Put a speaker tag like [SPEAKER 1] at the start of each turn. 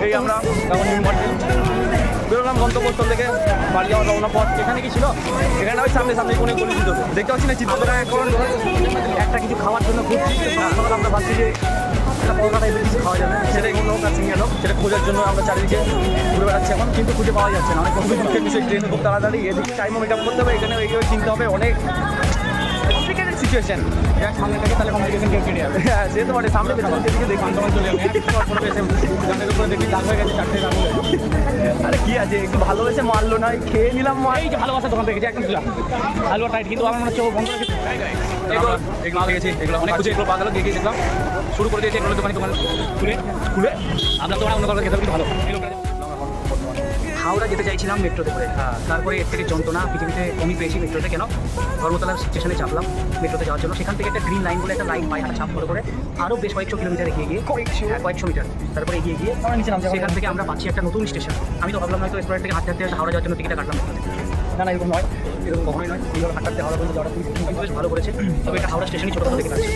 [SPEAKER 1] এই আমরা এখন নিউ মার্কেট বেরোলাম গন্তব্যস্থল থেকে বাড়ি যাওয়ার রওনা পথ। এখানে কি ছিল? এখানে ওই সামনে সামনে কোনো গলি ছিল, দেখতে পাচ্ছি না চিত্রটা। এখন একটা কিছু খাওয়ার জন্য ঘুরছি, আমরা ভাবছি যে একটা পরোটা টাইপের কিছু খাওয়া যাবে, সেটাই কোনো কাছে গেল। সেটা খোঁজার জন্য আমরা চারিদিকে ঘুরে বেড়াচ্ছি এখন, কিন্তু খুঁজে পাওয়া যাচ্ছে না। অনেক কমপ্লিকেটেড বিষয়, ট্রেনে খুব তাড়াতাড়ি, এদিকে টাইমও মেক আপ করতে হবে, এখানে এইভাবে চিনতে হবে, অনেক কমপ্লিকেটেড সিচুয়েশন। সামনে থেকে তাহলে কমপ্লিকেশন কেটে যাবে। হ্যাঁ সে তো বটে, সামনে পেছন দিকে দেখি আন্দোলন চলে যাবে। গানের উপরে দেখি দাগ হয়ে গেছে, চারটে দাগ হয়ে গেছে। আরে কি আছে, একটু ভালোবেসে মারলো না, খেয়ে নিলাম। এই যে ভালোবাসা দোকান থেকে একদম হালুয়া টাইট, কিন্তু আমার মনে হচ্ছে বন্ধ রেখেছি। এগুলো গেছি, এগুলো অনেক কিছু এগুলো পাগল গিয়ে দেখলাম শুরু করে দিয়েছে এগুলো দোকানে খুলে আমরা তো অন্য কারণে খেতে কিন্তু ভালো। হাওড়া যেতে চাইছিলাম মেট্রোতে করে, তারপরে এর থেকে যন্ত্রণা পৃথিবীতে কমই পেয়েছি মেট্রোতে। কেন? ধর্মতলা স্টেশনে চাপলাম মেট্রোতে যাওয়ার জন্য। সেখান থেকে একটা গ্রিন লাইন বলে একটা লাইন পায়ে হাঁটা ছাপ করে আরও বেশ কয়েকশো কিলোমিটার এগিয়ে গিয়ে কয়েকশো মিটার তারপরে এগিয়ে গিয়ে সেখান থেকে আমরা পাচ্ছি একটা নতুন স্টেশন। আমি তো ভাবলাম হয়তো রেস্টুরেন্ট থেকে হাঁটতে হাঁটতে হাওড়া যাওয়ার জন্য টিকিটটা কাটলাম। না না, এরকম নয়, এরকম কখনোই নয়। এইভাবে হাঁটতে হাওড়া পর্যন্ত যাওয়াটা বেশ ভালো করেছে। তবে এটা হাওড়া স্টেশনই ছোটো থেকে কাটছে।